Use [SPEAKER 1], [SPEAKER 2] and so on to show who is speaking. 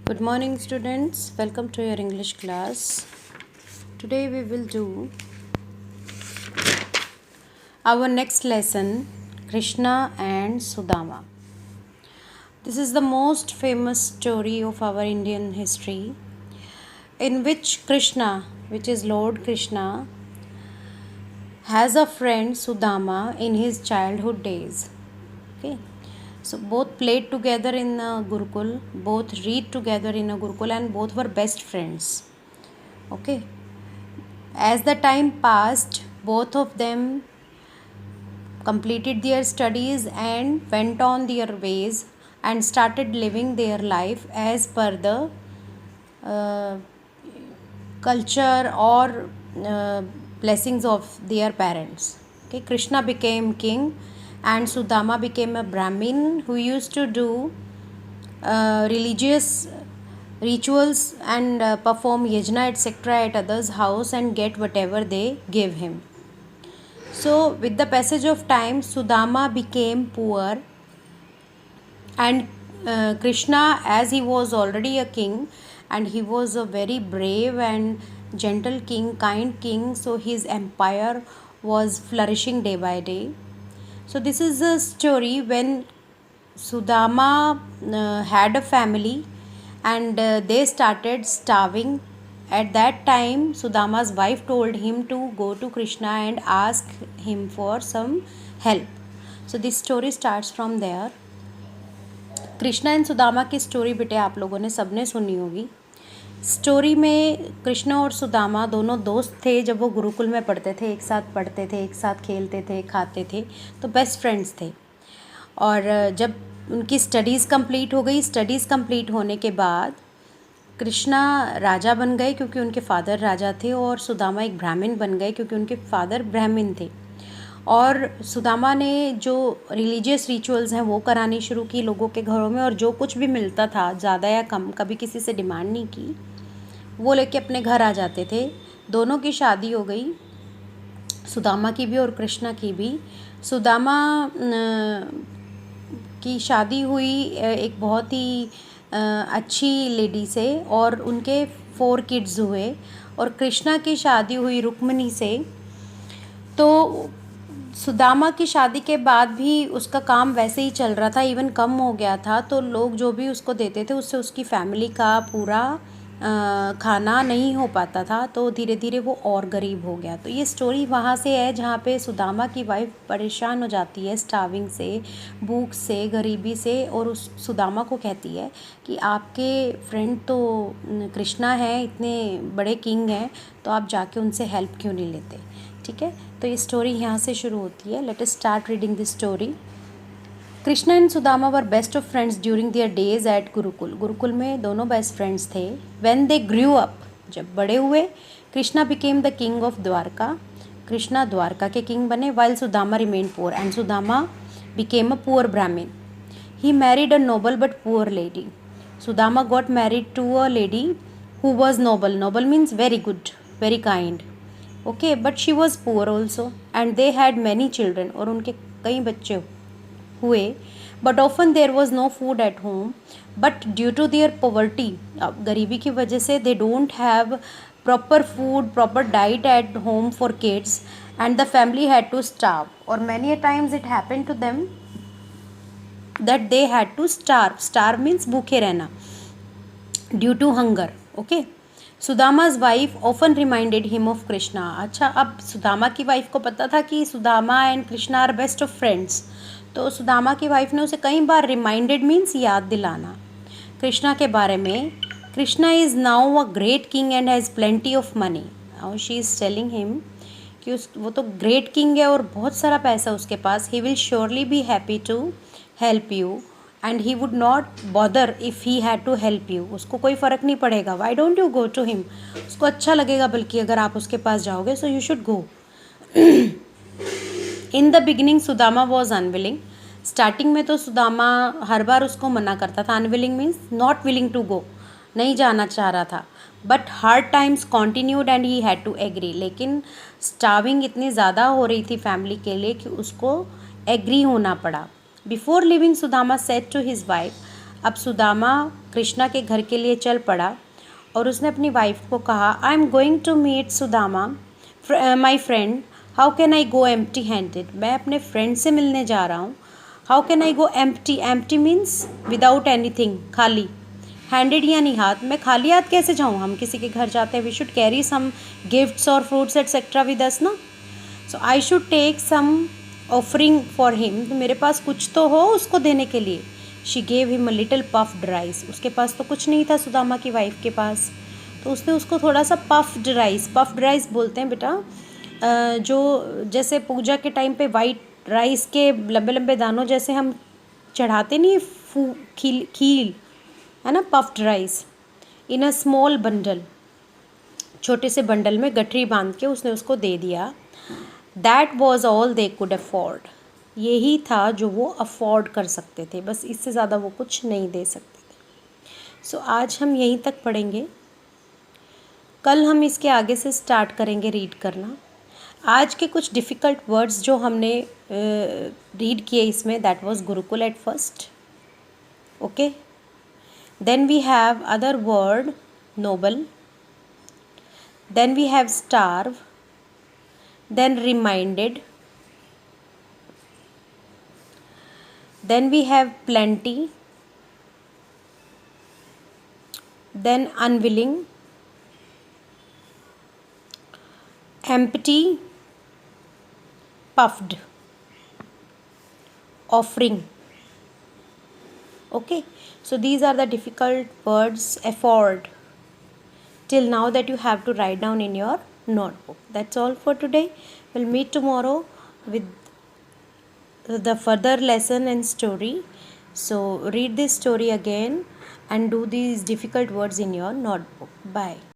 [SPEAKER 1] Good morning, students. Welcome to your English class. Today we will do our next lesson, Krishna and Sudama. This is the most famous story of our Indian history, in which Krishna, which is Lord Krishna, has a friend Sudama in his childhood days. Okay. So both played together in a Gurukul, both read together in a Gurukul, and both were best friends. Okay. As the time passed, both of them completed their studies and went on their ways and started living their life as per the uh, culture or blessings of their parents. Okay, Krishna became king and Sudama became a Brahmin who used to do religious rituals and perform yajna etc. at others' house and get whatever they give him. So, with the passage of time, Sudama became poor, and Krishna, as he was already a king, and he was a very brave and gentle king, kind king, so his empire was flourishing day by day. So, this is a story when Sudama had a family and they started starving. At that time, Sudama's wife told him to go to Krishna and ask him for some help. So, this story starts from there. Krishna and Sudama की story बेटे आप लोगों ने सबने सुनी होगी. Story में कृष्णा और सुदामा दोनों दोस्त थे. जब वो गुरुकुल में पढ़ते थे, एक साथ पढ़ते थे, एक साथ खेलते थे, खाते थे, तो बेस्ट फ्रेंड्स थे. और जब उनकी स्टडीज़ कंप्लीट हो गई, स्टडीज़ कंप्लीट होने के बाद कृष्णा राजा बन गए क्योंकि उनके फादर राजा थे, और सुदामा एक ब्राह्मण बन गए क्योंकि उनके फादर ब्राह्मण थे. और सुदामा ने जो रिलीजियस रिचुअल्स हैं वो करानी शुरू की लोगों के घरों में, और जो कुछ भी मिलता था ज़्यादा या कम, कभी किसी से डिमांड नहीं की, वो लेके अपने घर आ जाते थे. दोनों की शादी हो गई, सुदामा की भी और कृष्णा की भी. सुदामा की शादी हुई एक बहुत ही अच्छी लेडी से, और उनके 4 किड्स हुए. और कृष्णा की शादी हुई रुक्मिणी से. तो सुदामा की शादी के बाद भी उसका काम वैसे ही चल रहा था, इवन कम हो गया था. तो लोग जो भी उसको देते थे उससे उसकी फैमिली का पूरा खाना नहीं हो पाता था. तो धीरे धीरे वो और गरीब हो गया. तो ये स्टोरी वहाँ से है जहाँ पे सुदामा की वाइफ परेशान हो जाती है स्टार्विंग से, भूख से, गरीबी से, और उस सुदामा को कहती है कि आपके फ्रेंड तो कृष्णा है, इतने बड़े किंग हैं, तो आप जाके उनसे हेल्प क्यों नहीं लेते. ठीक है, तो ये स्टोरी यहाँ से शुरू होती है. Let us start reading this story. Krishna and Sudama were best of friends during their days at gurukul. Gurukul में दोनों बेस्ट फ्रेंड्स थे. व्हेन दे ग्रू अप, जब बड़े हुए, Krishna became the king of Dwarka. Krishna Dwarka के किंग बने. While Sudama remain poor and Sudama became a poor Brahmin. He married a noble but poor lady. Sudama got married to a lady who was noble. Noble means very good, very kind. Okay, but she was poor also and they had many children. और उनके कई बच्चे हुए. But often there was no food at home. But due to their poverty, गरीबी की वजह से, they don't have proper food, proper diet at home for kids, and the family had to starve. और many a times it happen to them that they had to starve. Starve means भूखे रहना, due to hunger. Okay. Sudama's wife often reminded him of Krishna. अच्छा, अब सुदामा की wife को पता था कि Sudama and Krishna are best of friends. तो सुदामा की वाइफ ने उसे कई बार रिमाइंडेड मीन्स याद दिलाना कृष्णा के बारे में. Krishna is now a great king and has plenty of money. Now she is telling him कि वो तो ग्रेट किंग है और बहुत सारा पैसा उसके पास. He will surely be happy to help you and he would not bother if he had to help you. उसको कोई फ़र्क नहीं पड़ेगा. Why don't you go to him. उसको अच्छा लगेगा बल्कि अगर आप उसके पास जाओगे. So you should go. In the beginning Sudama was unwilling. Starting में तो सुदामा हर बार उसको मना करता था. Unwilling means not willing to गो, नहीं जाना चाह रहा था. But hard times continued and he had to agree. लेकिन स्टार्विंग इतनी ज़्यादा हो रही थी फैमिली के लिए कि उसको एग्री होना पड़ा. Before leaving Sudama said to his wife, अब सुदामा कृष्णा के घर के लिए चल पड़ा और उसने अपनी वाइफ को कहा, I am going to meet Sudama my friend, how can I go empty handed. मैं अपने फ्रेंड से मिलने जा रहा हूँ। How can I go empty, empty means without anything, खाली, हैंडेड यानी हाथ, मैं खाली हाथ कैसे जाऊँ, हम किसी के घर जाते हैं, we should carry some gifts और फ्रूट्स एटसेट्रा विद अस ना, so I should take some offering for him, तो मेरे पास कुछ तो हो उसको देने के लिए। She gave him a little puffed rice, उसके पास तो कुछ नहीं था सुदामा की वाइफ के पास, तो उसने उसको थोड़ा सा पफ्ड राइस बोलते हैं बेटा, जो जैसे पूजा के टाइम पे वाइट राइस के लंबे लंबे दानों जैसे हम चढ़ाते नहीं, खील है ना, puffed rice in a small bundle, छोटे से बंडल में गठरी बांध के उसने उसको दे दिया। That was all they could afford, यही था जो वो अफोर्ड कर सकते थे, बस इससे ज़्यादा वो कुछ नहीं दे सकते थे। सो आज हम यहीं तक पढ़ेंगे, कल हम इसके आगे से स्टार्ट करेंगे रीड करना। आज के कुछ डिफ़िकल्ट वर्ड्स जो हमने रीड किए इसमें, that was gurukul at first, okay. Then we have other word noble, then we have starve, then reminded, then we have plenty, then unwilling, empty, puffed, offering, okay. So these are the difficult words, afford, till now, that you have to write down in your notebook. That's all for today. We'll meet tomorrow with the further lesson and story. So read this story again and do these difficult words in your notebook. Bye.